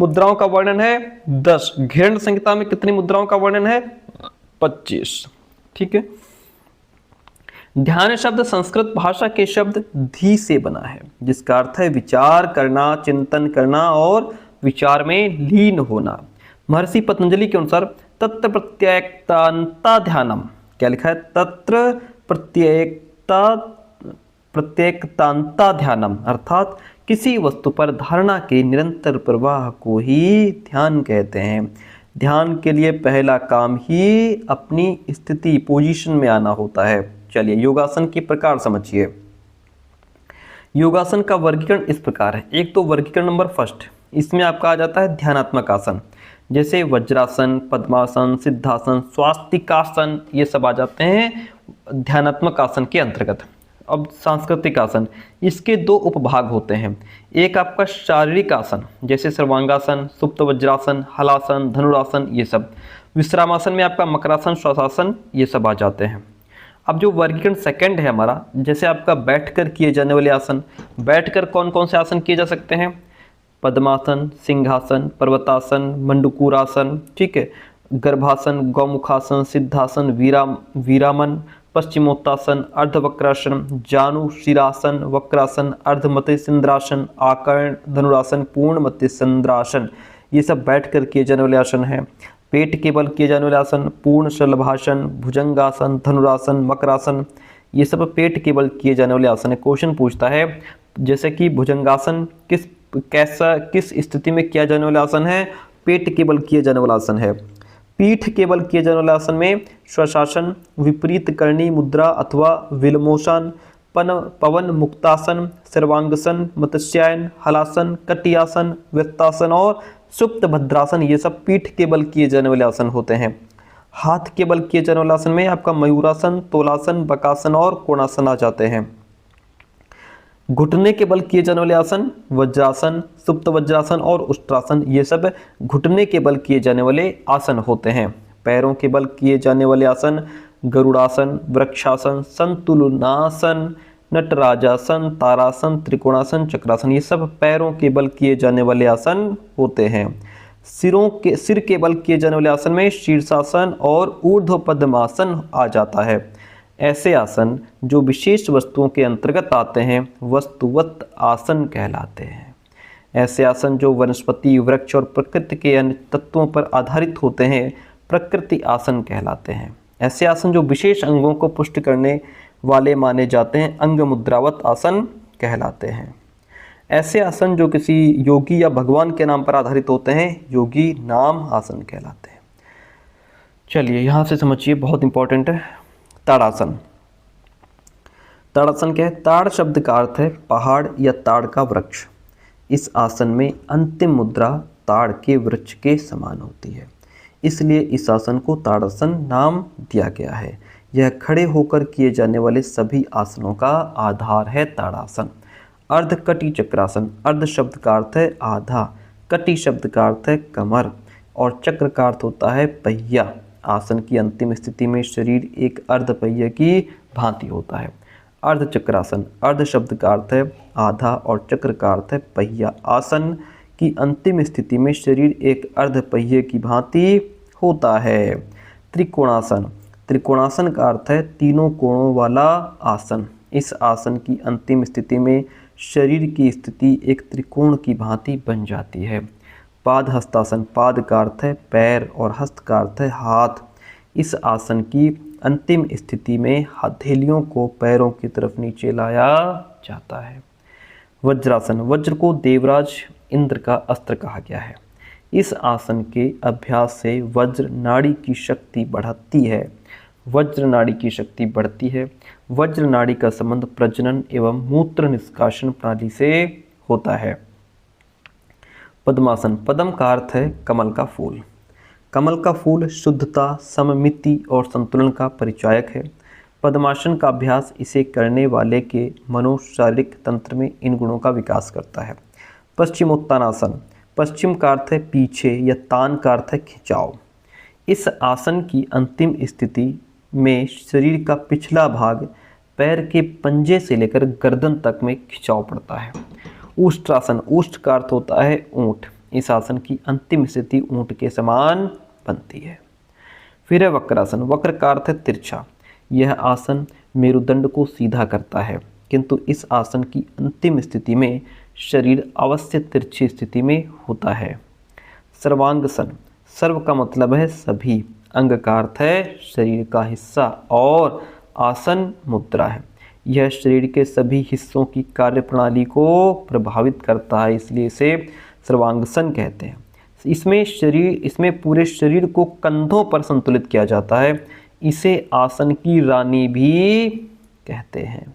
मुद्राओं का वर्णन है? 10। घेरंड संहिता में कितनी मुद्राओं का वर्णन है? 25। ठीक है। ध्यान शब्द संस्कृत भाषा के शब्द धी से बना है, जिसका अर्थ है विचार करना, चिंतन करना और विचार में लीन होना। महर्षि पतंजलि के अनुसार तत्र प्रत्येकतांता ध्यानम, क्या लिखा है? तत्र प्रत्येकतांता ध्यानम, अर्थात किसी वस्तु पर धारणा के निरंतर प्रवाह को ही ध्यान कहते हैं। ध्यान के लिए पहला काम ही अपनी स्थिति, पोजीशन में आना होता है। चलिए योगासन के प्रकार समझिए। योगासन का वर्गीकरण इस प्रकार है। एक तो वर्गीकरण नंबर फर्स्ट, इसमें आपका आ जाता है ध्यानात्मक आसन, जैसे वज्रासन, पद्मासन, सिद्धासन, स्वास्तिकासन, ये सब आ जाते हैं ध्यानात्मक आसन के अंतर्गत। अब सांस्कृतिक आसन, इसके 2 उपभाग होते हैं। एक आपका शारीरिक आसन, जैसे सर्वांगासन, सुप्त वज्रासन, हलासन, धनुरासन, ये सब। विश्रामासन में आपका मकरासन, श्वासासन, ये सब आ जाते हैं। अब जो वर्गीकरण सेकंड है हमारा, जैसे आपका बैठकर किए जाने वाले आसन। बैठकर कौन कौन से आसन किए जा सकते हैं? पद्मासन, सिंहासन, पर्वतासन, मंडूकुरासन, ठीक है, गर्भासन, गौमुखासन, सिद्धासन, वीरामन, पश्चिमोत्तासन, अर्धवक्रासन, जानु शिरासन, वक्रासन, अर्धमत्स्येंद्रासन, आकर्ण, धनुरासन, पूर्ण मत्स्येंद्रासन, ये सब बैठकर किए जाने वाले आसन हैं। पेट के बल किए जाने वाले आसन, पूर्ण शलभासन, भुजंगासन, धनुरासन, मकरासन, ये सब पेट के बल किए जाने वाले आसन है। क्वेश्चन पूछता है जैसे कि भुजंगासन किस स्थिति में किया जाने वाला आसन है? पेट के बल किए जाने वाला आसन है। पीठ के बल किए जाने वाला आसन में श्वासासन, विपरीत करणी मुद्रा अथवा विलमोशन, पवन मुक्तासन, सर्वांगसन, मत्स्यायन, हलासन, कटियासन, व्यक्तासन और सुप्त भद्रासन, ये सब पीठ के बल किए जाने वाले आसन होते हैं। हाथ के बल किए जाने वाले आसन में आपका मयूरासन, तोलासन, बकासन और कोणासन आ जाते हैं। घुटने के बल किए जाने वाले आसन वज्रासन, सुप्त वज्रासन और उष्ट्रासन, ये सब घुटने के बल किए जाने वाले आसन होते हैं। पैरों के बल किए जाने वाले आसन गरुड़ासन, वृक्षासन, संतुलनासन, नटराजासन, तारासन, त्रिकोणासन, चक्रासन, ये सब पैरों के बल किए जाने वाले आसन होते हैं। सिर के बल किए जाने वाले आसन में शीर्षासन और ऊर्ध्व पद्मासन आ जाता है। ऐसे आसन जो विशेष वस्तुओं के अंतर्गत आते हैं वस्तुवत आसन कहलाते हैं। ऐसे आसन जो वनस्पति, वृक्ष और प्रकृति के अन्य तत्वों पर आधारित होते हैं प्रकृति आसन कहलाते हैं। ऐसे आसन जो विशेष अंगों को पुष्ट करने वाले माने जाते हैं अंग मुद्रावत आसन कहलाते हैं। ऐसे आसन जो किसी योगी या भगवान के नाम पर आधारित होते हैं योगी नाम आसन कहलाते हैं। चलिए यहाँ से समझिए, बहुत इंपॉर्टेंट है। ताड़ासन। ताड़ासन क्या है? ताड़ शब्द का अर्थ है पहाड़ या ताड़ का वृक्ष। इस आसन में अंतिम मुद्रा ताड़ के वृक्ष के समान होती है, इसलिए इस आसन को ताड़ासन नाम दिया गया है। यह खड़े होकर किए जाने वाले सभी आसनों का आधार है ताड़ासन। अर्ध कटी चक्रासन। अर्ध शब्द का अर्थ है आधा, कटी शब्द का अर्थ है कमर और चक्र का अर्थ होता है पहिया। आसन की अंतिम स्थिति में शरीर एक अर्ध पहिया की भांति होता है। अर्ध चक्रासन। अर्ध शब्द का अर्थ है आधा और चक्र का अर्थ है पहिया। आसन की अंतिम स्थिति में शरीर एक अर्ध पहिए की भांति होता है। त्रिकोणासन। त्रिकोणासन का अर्थ है तीनों कोणों वाला आसन। इस आसन की अंतिम स्थिति में शरीर की स्थिति एक त्रिकोण की भांति बन जाती है। पाद हस्तासन। पाद का अर्थ है पैर और हस्त का अर्थ है हाथ। इस आसन की अंतिम स्थिति में हथेलियों को पैरों की तरफ नीचे लाया जाता है। वज्रासन, वज्र को देवराज इंद्र का अस्त्र कहा गया है। इस आसन के अभ्यास से वज्र नाड़ी की शक्ति बढ़ती है। वज्र नाड़ी की शक्ति बढ़ती है। वज्र नाड़ी का संबंध प्रजनन एवं मूत्र निष्कासन प्रणाली से होता है। पद्मासन, पद्म का अर्थ है कमल का फूल। कमल का फूल शुद्धता, सममिति और संतुलन का परिचायक है। पद्मासन का अभ्यास इसे करने वाले के मनोशारीरिक तंत्र में इन गुणों का विकास करता है। पश्चिमोत्तानासन, पश्चिम का अर्थ है पीछे या तान का अर्थ है खिंचाव। इस आसन की अंतिम स्थिति में शरीर का पिछला भाग पैर के पंजे से लेकर गर्दन तक में खिंचाव पड़ता है। ऊष्ट्रासन, ऊष्ट का अर्थ होता है ऊंट। इस आसन की अंतिम स्थिति ऊंट के समान बनती है। फिर है वक्रासन, वक्र का अर्थ है तिरछा। यह आसन मेरुदंड को सीधा करता है, किंतु इस आसन की अंतिम स्थिति में शरीर अवश्य तिरछी स्थिति में होता है। सर्वांगसन, सर्व का मतलब है सभी, अंग का अर्थ है शरीर का हिस्सा और आसन मुद्रा है। यह शरीर के सभी हिस्सों की कार्यप्रणाली को प्रभावित करता है, इसलिए इसे सर्वांगसन कहते हैं। इसमें पूरे शरीर को कंधों पर संतुलित किया जाता है। इसे आसन की रानी भी कहते हैं।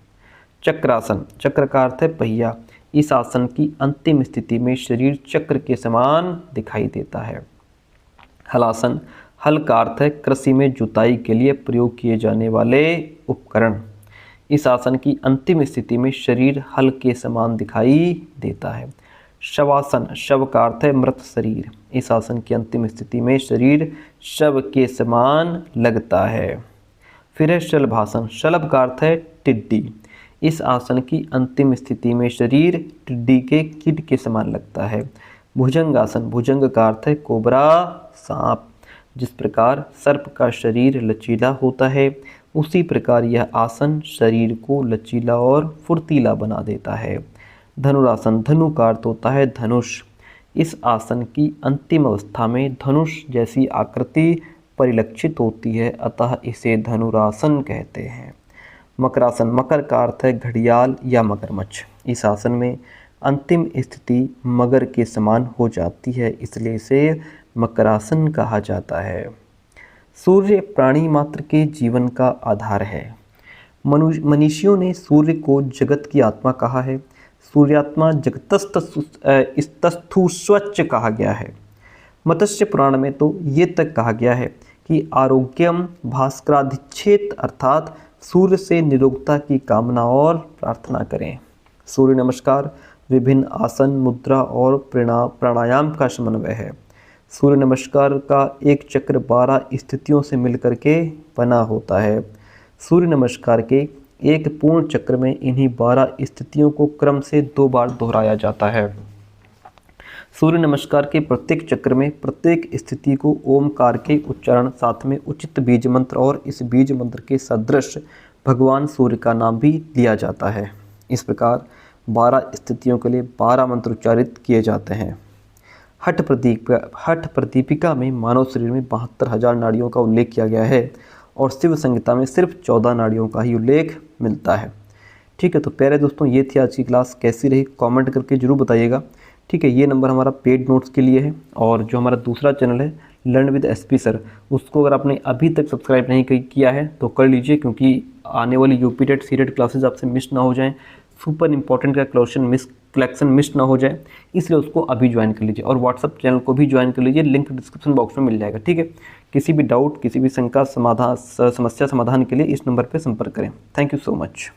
चक्रासन, चक्र का अर्थ है पहिया। इस आसन की अंतिम स्थिति में शरीर चक्र के समान दिखाई देता है। हलासन, हल का अर्थ है कृषि में जुताई के लिए प्रयोग किए जाने वाले उपकरण। इस आसन की अंतिम स्थिति में शरीर हल के समान दिखाई देता है। शवासन, शव का अर्थ है मृत शरीर। इस आसन की अंतिम स्थिति में शरीर शव के समान लगता है। फिर है शलभासन, शलभ का अर्थ है टिड्डी। इस आसन की अंतिम स्थिति में शरीर टिड्डी के कीट के समान लगता है। भुजंगासन, भुजंग का अर्थ है कोबरा, सांप। जिस प्रकार सर्प का शरीर लचीला होता है, उसी प्रकार यह आसन शरीर को लचीला और फुर्तीला बना देता है। धनुरासन, धनु का अर्थ होता है धनुष। इस आसन की अंतिम अवस्था में धनुष जैसी आकृति परिलक्षित होती है, अतः इसे धनुरासन कहते हैं। मकरासन, मकर का अर्थ है घड़ियाल या मगरमच्छ। इस आसन में अंतिम स्थिति मगर के समान हो जाती है, इसलिए इसे मकरासन कहा जाता है। सूर्य प्राणी मात्र के जीवन का आधार है। मनीषियों ने सूर्य को जगत की आत्मा कहा है। सूर्यात्मा जगतस्थुस्वच्छ कहा गया है। मत्स्य पुराण में तो ये तक कहा गया है कि आरोग्यम भास्कराधिच्छेद अर्थात सूर्य से निरोगता की कामना और प्रार्थना करें। सूर्य नमस्कार विभिन्न आसन, मुद्रा और प्राणायाम का समन्वय है। सूर्य नमस्कार का एक चक्र 12 स्थितियों से मिलकर के बना होता है। सूर्य नमस्कार के एक पूर्ण चक्र में इन्हीं 12 स्थितियों को क्रम से 2 बार दोहराया जाता है। सूर्य नमस्कार के प्रत्येक चक्र में प्रत्येक स्थिति को ओमकार के उच्चारण, साथ में उचित बीज मंत्र और इस बीज मंत्र के सदृश भगवान सूर्य का नाम भी लिया जाता है। इस प्रकार 12 स्थितियों के लिए 12 मंत्र उच्चारित किए जाते हैं। हठ प्रदीपिका में मानव शरीर में 72,000 नाड़ियों का उल्लेख किया गया है और शिव संहिता में सिर्फ 14 नाड़ियों का ही उल्लेख मिलता है। ठीक है, तो प्यारे दोस्तों, ये थी आज की क्लास। कैसी रही कमेंट करके जरूर बताइएगा। ठीक है, ये नंबर हमारा पेड नोट्स के लिए है और जो हमारा दूसरा चैनल है लर्न विद एसपी सर, उसको अगर आपने अभी तक सब्सक्राइब नहीं किया है तो कर लीजिए, क्योंकि आने वाली यूपी टेट सीटेट क्लासेज आपसे मिस ना हो जाएं, सुपर इंपॉर्टेंट का कलेक्शन मिस ना हो जाए, इसलिए उसको अभी ज्वाइन कर लीजिए। और व्हाट्सअप चैनल को भी ज्वाइन कर लीजिए, लिंक डिस्क्रिप्शन बॉक्स में मिल जाएगा। ठीक है, किसी भी डाउट, किसी भी शंका समस्या समाधान के लिए इस नंबर पर संपर्क करें। Thank you so much.